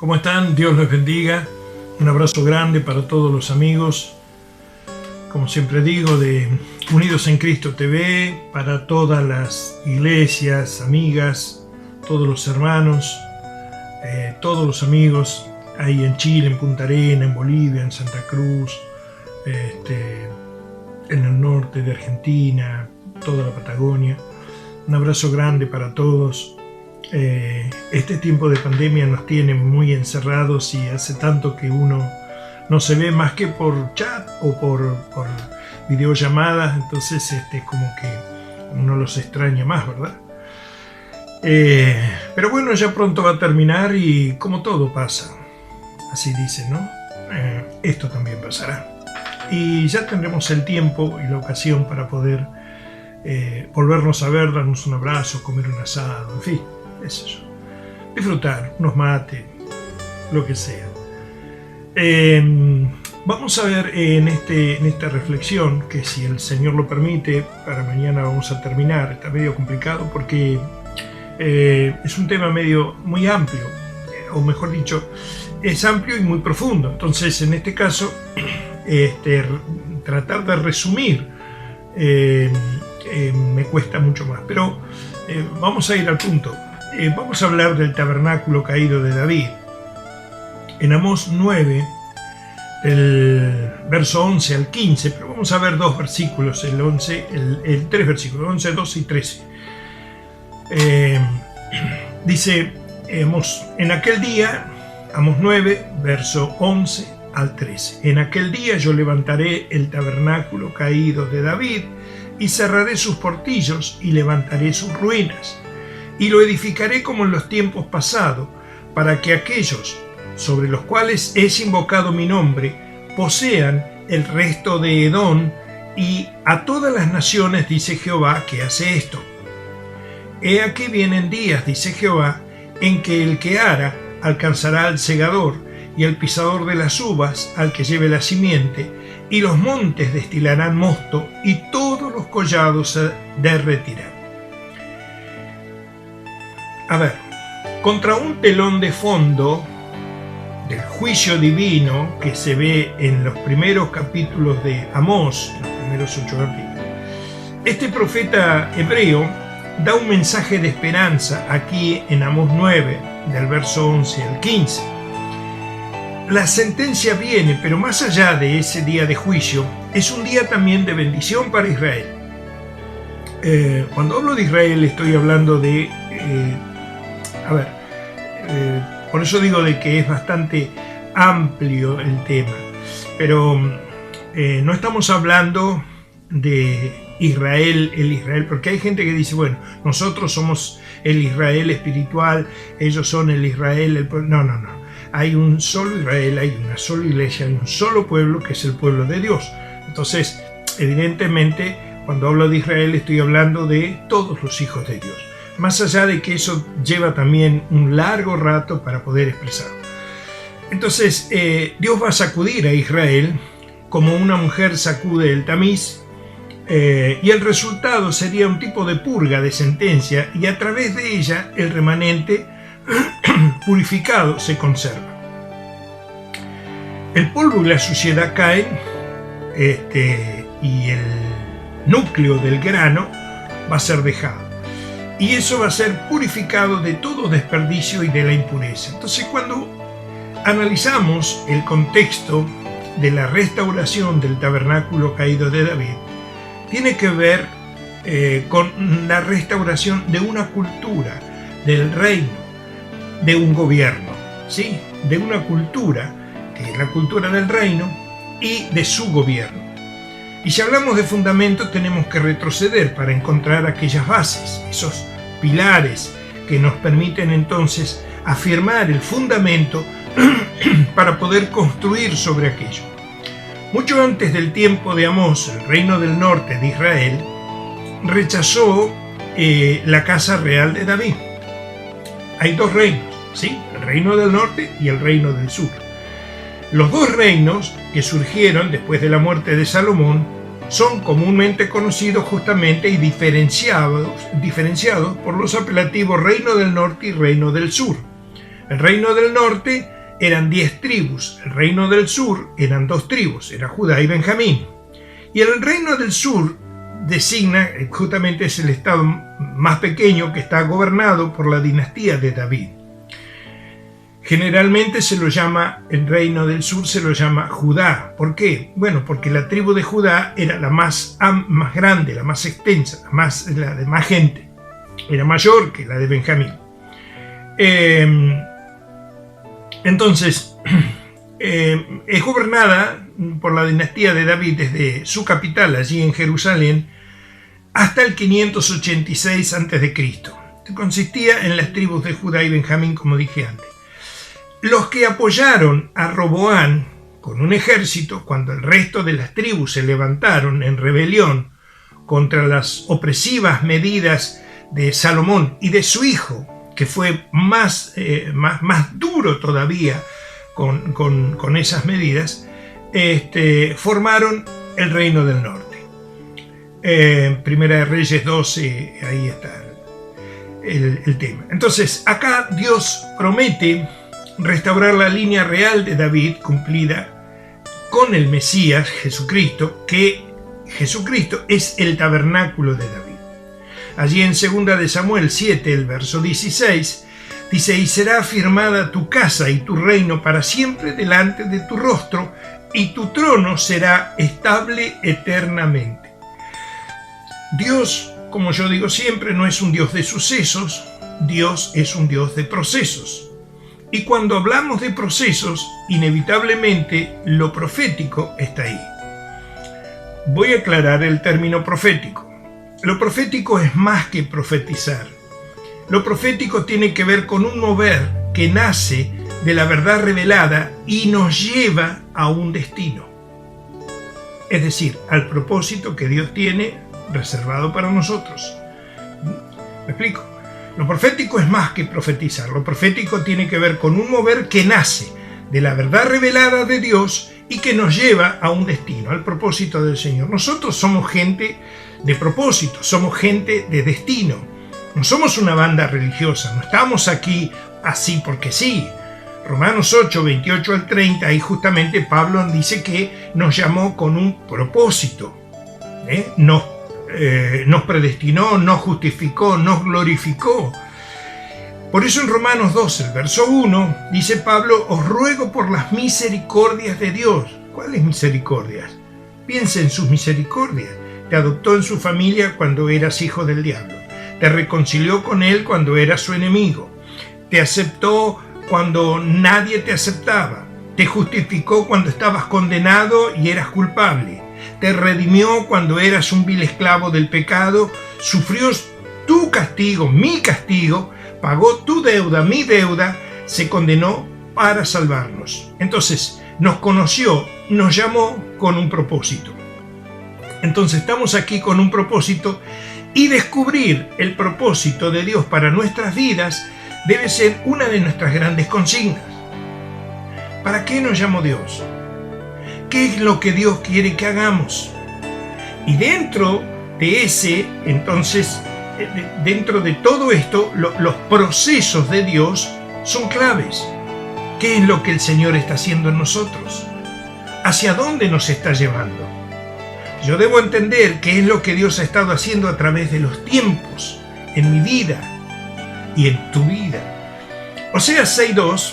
¿Cómo están? Dios les bendiga. Un abrazo grande para todos los amigos, como siempre digo, de Unidos en Cristo TV, para todas las iglesias, amigas, todos los hermanos, todos los amigos ahí en Chile, en Punta Arenas, en Bolivia, en Santa Cruz, en el norte de Argentina, toda la Patagonia. Un abrazo grande para todos. Este tiempo de pandemia nos tiene muy encerrados y hace tanto que uno no se ve más que por chat o por videollamadas, entonces como que uno los extraña más, ¿verdad? Pero bueno, ya pronto va a terminar y como todo pasa, así dicen, ¿no? Esto también pasará. Y ya tendremos el tiempo y la ocasión para poder volvernos a ver, darnos un abrazo, comer un asado, en fin. Es eso. Disfrutar, unos mates, lo que sea. Vamos a ver en esta reflexión, que si el Señor lo permite, para mañana vamos a terminar. Está medio complicado porque es un tema muy amplio, o mejor dicho, es amplio y muy profundo. Entonces, en este caso, tratar de resumir me cuesta mucho más. Pero vamos a ir al punto. Vamos a hablar del tabernáculo caído de David. En Amós 9, del verso 11 al 15, pero vamos a ver dos versículos, tres versículos, 11, 12 y 13. Dice en aquel día, Amós 9, verso 11 al 13. En aquel día yo levantaré el tabernáculo caído de David y cerraré sus portillos y levantaré sus ruinas. Y lo edificaré como en los tiempos pasados, para que aquellos sobre los cuales es invocado mi nombre posean el resto de Edom, y a todas las naciones, dice Jehová, que hace esto. He aquí vienen días, dice Jehová, en que el que ara alcanzará al segador, y el pisador de las uvas al que lleve la simiente, y los montes destilarán mosto, y todos los collados se derretirán. A ver, contra un telón de fondo del juicio divino que se ve en los primeros capítulos de Amós, los primeros 8 capítulos, este profeta hebreo da un mensaje de esperanza aquí en Amós 9, del verso 11 al 15. La sentencia viene, pero más allá de ese día de juicio, es un día también de bendición para Israel. Cuando hablo de Israel estoy hablando de... por eso digo de que es bastante amplio el tema, pero no estamos hablando de Israel, el Israel, porque hay gente que dice, bueno, nosotros somos el Israel espiritual, ellos son el Israel, no. Hay un solo Israel, hay una sola iglesia, hay un solo pueblo que es el pueblo de Dios. Entonces, evidentemente, cuando hablo de Israel estoy hablando de todos los hijos de Dios. Más allá de que eso lleva también un largo rato para poder expresarlo. Entonces, Dios va a sacudir a Israel como una mujer sacude el tamiz, y el resultado sería un tipo de purga, de sentencia, y a través de ella el remanente purificado se conserva. El polvo y la suciedad caen, y el núcleo del grano va a ser dejado. Y eso va a ser purificado de todo desperdicio y de la impureza. Entonces, cuando analizamos el contexto de la restauración del tabernáculo caído de David, tiene que ver con la restauración de una cultura, del reino, de un gobierno, ¿sí? De una cultura, que es la cultura del reino, y de su gobierno. Y si hablamos de fundamentos, tenemos que retroceder para encontrar aquellas bases, esos pilares que nos permiten entonces afirmar el fundamento para poder construir sobre aquello. Mucho antes del tiempo de Amós, el reino del norte de Israel rechazó la casa real de David. Hay dos reinos, ¿sí? El reino del norte y el reino del sur. Los dos reinos que surgieron después de la muerte de Salomón son comúnmente conocidos justamente y diferenciados por los apelativos Reino del Norte y Reino del Sur. El reino del norte eran 10 tribus, el reino del sur eran 2 tribus, era Judá y Benjamín. Y el reino del sur designa, justamente es el estado más pequeño que está gobernado por la dinastía de David. Generalmente se lo llama, el reino del sur se lo llama Judá. ¿Por qué? Bueno, porque la tribu de Judá era la más grande, la más extensa, la de más gente. Era mayor que la de Benjamín. Entonces, es gobernada por la dinastía de David desde su capital, allí en Jerusalén, hasta el 586 a.C. Consistía en las tribus de Judá y Benjamín, como dije antes. Los que apoyaron a Roboán con un ejército cuando el resto de las tribus se levantaron en rebelión contra las opresivas medidas de Salomón y de su hijo, que fue más duro todavía con esas medidas, formaron el reino del norte. Primera de Reyes 12, ahí está el tema. Entonces, acá Dios promete restaurar la línea real de David, cumplida con el Mesías, Jesucristo, que Jesucristo es el tabernáculo de David. Allí en 2 de Samuel 7, el verso 16, dice: y será afirmada tu casa y tu reino para siempre delante de tu rostro, y tu trono será estable eternamente. Dios, como yo digo siempre, no es un Dios de sucesos, Dios es un Dios de procesos. Y cuando hablamos de procesos, inevitablemente lo profético está ahí. Voy a aclarar el término profético. Lo profético es más que profetizar. Lo profético tiene que ver con un mover que nace de la verdad revelada y nos lleva a un destino. Es decir, al propósito que Dios tiene reservado para nosotros. ¿Me explico? Lo profético es más que profetizar. Lo profético tiene que ver con un mover que nace de la verdad revelada de Dios y que nos lleva a un destino, al propósito del Señor. Nosotros somos gente de propósito, somos gente de destino. No somos una banda religiosa, no estamos aquí así porque sí. Romanos 8, 28 al 30, ahí justamente Pablo dice que nos llamó con un propósito. Nos predestinó, nos justificó, nos glorificó. Por eso en Romanos 12, el verso 1, dice Pablo: os ruego por las misericordias de Dios. ¿Cuáles misericordias? Piensa en sus misericordias. Te adoptó en su familia cuando eras hijo del diablo. Te reconcilió con él cuando eras su enemigo. Te aceptó cuando nadie te aceptaba. Te justificó cuando estabas condenado y eras culpable. Te redimió cuando eras un vil esclavo del pecado. Sufrió tu castigo, mi castigo. Pagó tu deuda, mi deuda. Se condenó para salvarnos. Entonces, nos conoció, nos llamó con un propósito. Entonces, estamos aquí con un propósito, y descubrir el propósito de Dios para nuestras vidas debe ser una de nuestras grandes consignas. ¿Para qué nos llamó Dios? ¿Qué es lo que Dios quiere que hagamos? Y dentro de dentro de todo esto, los procesos de Dios son claves. ¿Qué es lo que el Señor está haciendo en nosotros? ¿Hacia dónde nos está llevando? Yo debo entender qué es lo que Dios ha estado haciendo a través de los tiempos, en mi vida y en tu vida. Oseas 6.2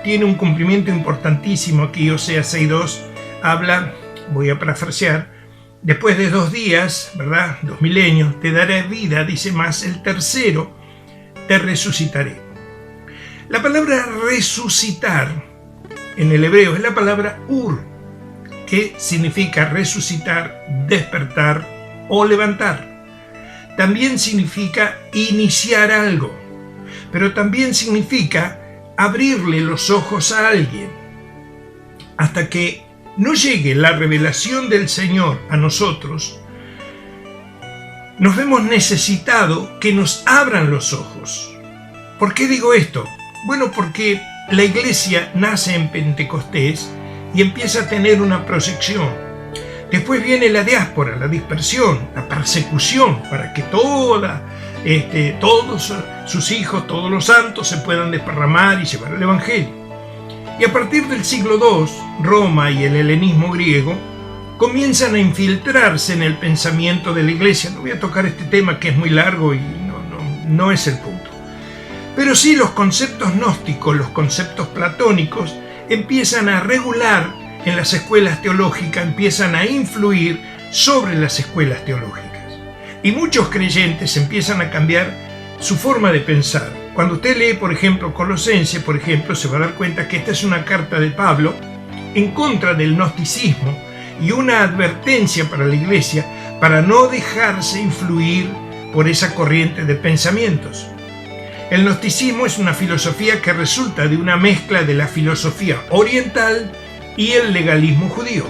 tiene un cumplimiento importantísimo aquí. Oseas 6.2 habla, voy a parafrasear: después de 2 días, ¿verdad? 2 milenios, te daré vida, dice más, el tercero te resucitaré. La palabra resucitar en el hebreo es la palabra ur, que significa resucitar, despertar o levantar. También significa iniciar algo, pero también significa abrirle los ojos a alguien. Hasta que no llegue la revelación del Señor a nosotros, nos vemos necesitados que nos abran los ojos. ¿Por qué digo esto? Bueno, porque la iglesia nace en Pentecostés y empieza a tener una proyección. Después viene la diáspora, la dispersión, la persecución, para que todos sus hijos, todos los santos se puedan desparramar y llevar el Evangelio. Y a partir del siglo II, Roma y el helenismo griego comienzan a infiltrarse en el pensamiento de la Iglesia. No voy a tocar este tema que es muy largo y no es el punto. Pero sí los conceptos gnósticos, los conceptos platónicos, empiezan a regular en las escuelas teológicas, empiezan a influir sobre las escuelas teológicas. Y muchos creyentes empiezan a cambiar su forma de pensar. Cuando usted lee, por ejemplo, Colosenses, por ejemplo, se va a dar cuenta que esta es una carta de Pablo en contra del gnosticismo y una advertencia para la Iglesia para no dejarse influir por esa corriente de pensamientos. El gnosticismo es una filosofía que resulta de una mezcla de la filosofía oriental y el legalismo judío.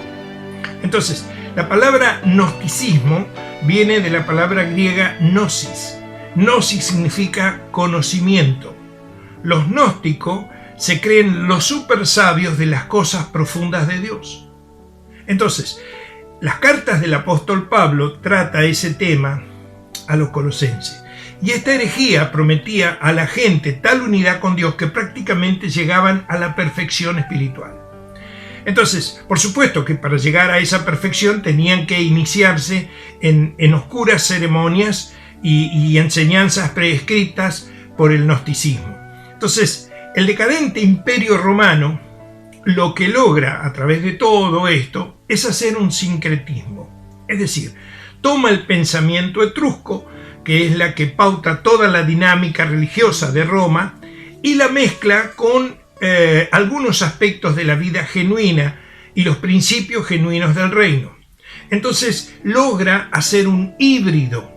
Entonces, la palabra gnosticismo viene de la palabra griega gnosis. Gnosis significa conocimiento. Los gnósticos se creen los super sabios de las cosas profundas de Dios. Entonces, las cartas del apóstol Pablo trata ese tema a los colosenses. Y esta herejía prometía a la gente tal unidad con Dios que prácticamente llegaban a la perfección espiritual. Entonces, por supuesto que para llegar a esa perfección tenían que iniciarse en oscuras ceremonias y enseñanzas prescritas por el gnosticismo. Entonces, el decadente imperio romano lo que logra a través de todo esto es hacer un sincretismo. Es decir, toma el pensamiento etrusco, que es la que pauta toda la dinámica religiosa de Roma, y la mezcla con algunos aspectos de la vida genuina y los principios genuinos del reino. Entonces logra hacer un híbrido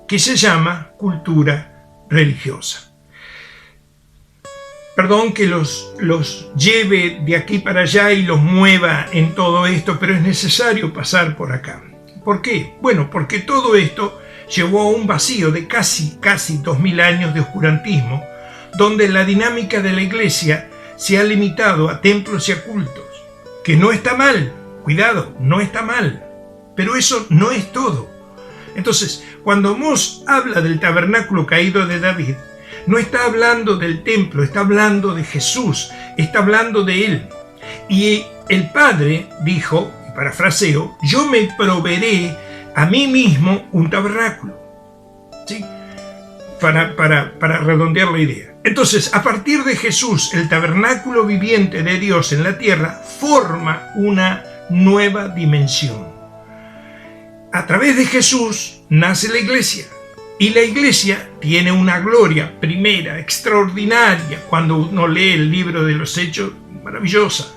que se llama cultura religiosa. Perdón que los lleve de aquí para allá y los mueva en todo esto, pero es necesario pasar por acá. ¿Por qué? Bueno, porque todo esto llevó a un vacío de casi 2000 años de oscurantismo, donde la dinámica de la Iglesia se ha limitado a templos y a cultos, que no está mal, cuidado, no está mal, pero eso no es todo. Entonces, cuando Amós habla del tabernáculo caído de David, no está hablando del templo, está hablando de Jesús, está hablando de Él. Y el Padre dijo, y parafraseo, yo me proveeré a mí mismo un tabernáculo. ¿Sí? Para redondear la idea. Entonces, a partir de Jesús, el tabernáculo viviente de Dios en la tierra forma una nueva dimensión. A través de Jesús nace la Iglesia. Y la Iglesia tiene una gloria primera, extraordinaria, cuando uno lee el libro de los Hechos, maravillosa.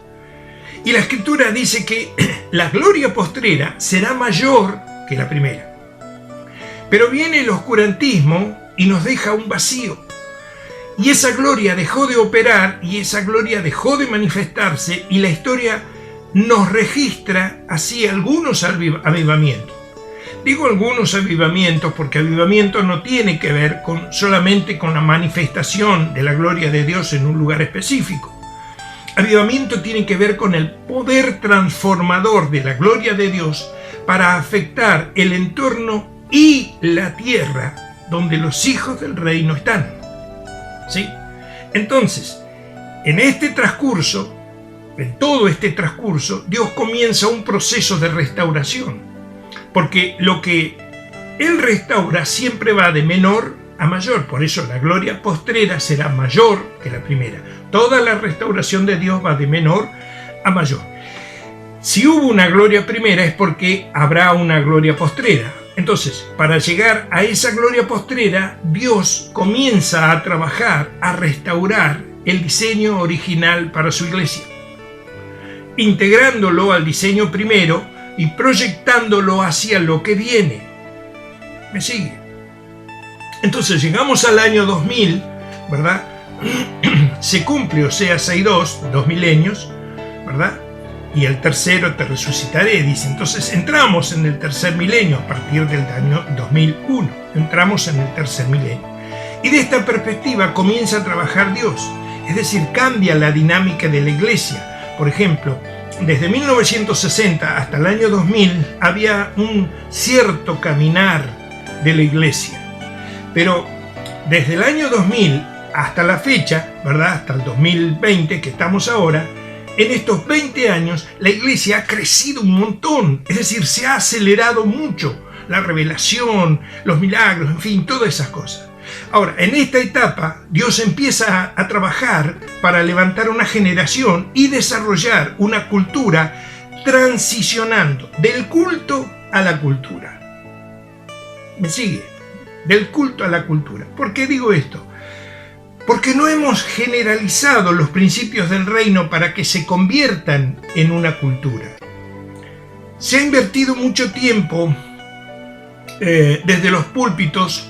Y la Escritura dice que la gloria postrera será mayor que la primera. Pero viene el oscurantismo y nos deja un vacío. Y esa gloria dejó de operar y esa gloria dejó de manifestarse y la historia nos registra así algunos avivamientos. Digo algunos avivamientos porque avivamiento no tiene que ver solamente con la manifestación de la gloria de Dios en un lugar específico. Avivamiento tiene que ver con el poder transformador de la gloria de Dios para afectar el entorno y la tierra donde los hijos del reino están. ¿Sí? Entonces, en todo este transcurso, Dios comienza un proceso de restauración, porque lo que Él restaura siempre va de menor a mayor, por eso la gloria postrera será mayor que la primera. Toda la restauración de Dios va de menor a mayor. Si hubo una gloria primera es porque habrá una gloria postrera. Entonces, para llegar a esa gloria postrera, Dios comienza a trabajar, a restaurar el diseño original para su iglesia, integrándolo al diseño primero y proyectándolo hacia lo que viene. ¿Me sigue? Entonces llegamos al año 2000, ¿verdad? Se cumple Oseas 6:2, 2 milenios, ¿verdad? Y el tercero te resucitaré, dice. Entonces entramos en el tercer milenio a partir del año 2001. Entramos en el tercer milenio. Y de esta perspectiva comienza a trabajar Dios. Es decir, cambia la dinámica de la iglesia. Por ejemplo, desde 1960 hasta el año 2000 había un cierto caminar de la iglesia. Pero desde el año 2000 hasta la fecha, ¿verdad? Hasta el 2020 que estamos ahora, en estos 20 años la iglesia ha crecido un montón. Es decir, se ha acelerado mucho la revelación, los milagros, en fin, todas esas cosas. Ahora, en esta etapa, Dios empieza a trabajar para levantar una generación y desarrollar una cultura transicionando del culto a la cultura. ¿Me sigue? Del culto a la cultura. ¿Por qué digo esto? Porque no hemos generalizado los principios del reino para que se conviertan en una cultura. Se ha invertido mucho tiempo desde los púlpitos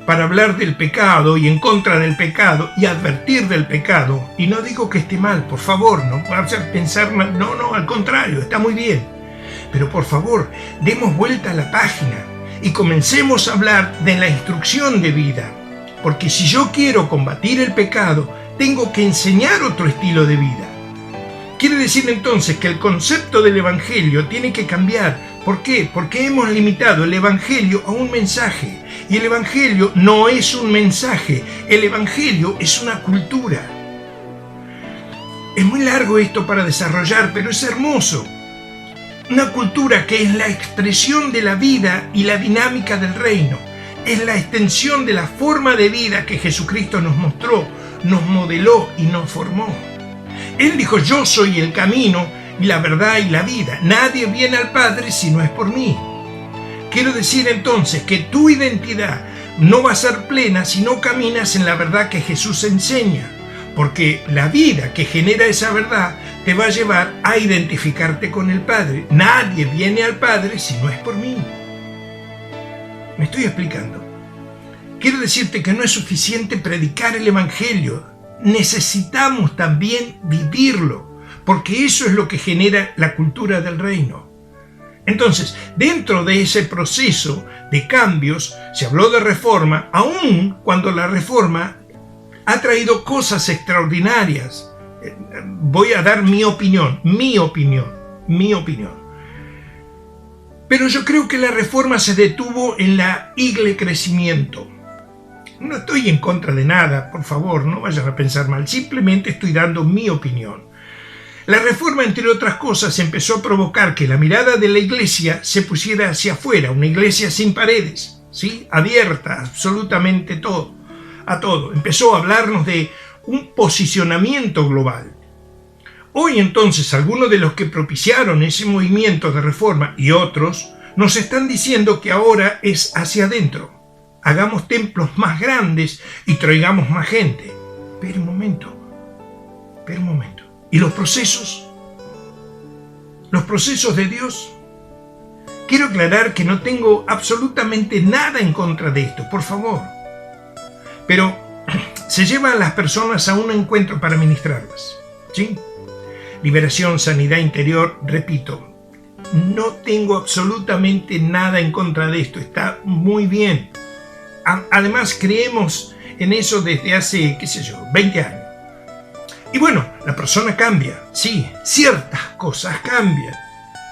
para hablar del pecado y en contra del pecado y advertir del pecado. Y no digo que esté mal, por favor, no va a hacer pensar mal, no, al contrario, está muy bien. Pero por favor, demos vuelta a la página y comencemos a hablar de la instrucción de vida. Porque si yo quiero combatir el pecado, tengo que enseñar otro estilo de vida. Quiere decir entonces que el concepto del Evangelio tiene que cambiar. ¿Por qué? Porque hemos limitado el Evangelio a un mensaje. Y el Evangelio no es un mensaje, el Evangelio es una cultura. Es muy largo esto para desarrollar, pero es hermoso. Una cultura que es la expresión de la vida y la dinámica del reino. Es la extensión de la forma de vida que Jesucristo nos mostró, nos modeló y nos formó. Él dijo: yo soy el camino y la verdad y la vida. Nadie viene al Padre si no es por mí. Quiero decir entonces que tu identidad no va a ser plena si no caminas en la verdad que Jesús enseña, porque la vida que genera esa verdad te va a llevar a identificarte con el Padre. Nadie viene al Padre si no es por mí. ¿Me estoy explicando? Quiero decirte que no es suficiente predicar el Evangelio, necesitamos también vivirlo, porque eso es lo que genera la cultura del reino. Entonces, dentro de ese proceso de cambios, se habló de reforma, aun cuando la reforma ha traído cosas extraordinarias. Voy a dar mi opinión. Pero yo creo que la reforma se detuvo en la crecimiento. No estoy en contra de nada, por favor, no vayan a pensar mal, simplemente estoy dando mi opinión. La reforma, entre otras cosas, empezó a provocar que la mirada de la iglesia se pusiera hacia afuera, una iglesia sin paredes, ¿sí? Abierta absolutamente a todo. Empezó a hablarnos de un posicionamiento global. Hoy entonces algunos de los que propiciaron ese movimiento de reforma y otros nos están diciendo que ahora es hacia adentro. Hagamos templos más grandes y traigamos más gente. Espera un momento. ¿Y los procesos? ¿Los procesos de Dios? Quiero aclarar que no tengo absolutamente nada en contra de esto, por favor. Pero se lleva a las personas a un encuentro para ministrarlas, ¿sí? Liberación, sanidad interior, repito, no tengo absolutamente nada en contra de esto, está muy bien. Además, creemos en eso desde hace, 20 años. Y bueno, la persona cambia, sí, ciertas cosas cambian,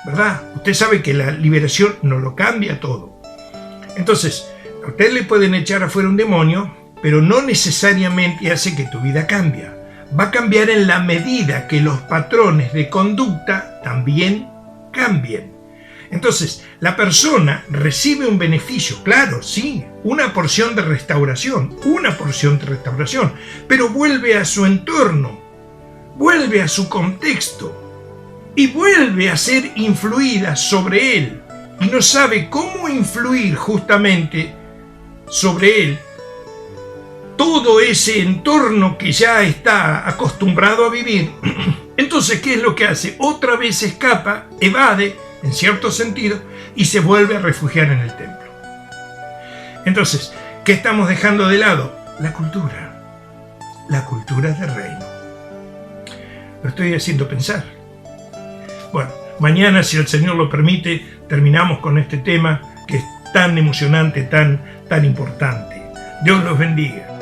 ¿verdad? Usted sabe que la liberación no lo cambia todo. Entonces, a usted le pueden echar afuera un demonio, pero no necesariamente hace que tu vida cambie. Va a cambiar en la medida que los patrones de conducta también cambien. Entonces, la persona recibe un beneficio, claro, sí, una porción de restauración, pero vuelve a su entorno, vuelve a su contexto y vuelve a ser influida sobre él y no sabe cómo influir justamente sobre él todo ese entorno que ya está acostumbrado a vivir. Entonces, ¿qué es lo que hace? Otra vez escapa, evade, en cierto sentido, y se vuelve a refugiar en el templo. Entonces, ¿qué estamos dejando de lado? La cultura del reino. Lo estoy haciendo pensar. Bueno, mañana, si el Señor lo permite, terminamos con este tema que es tan emocionante, tan importante. Dios los bendiga.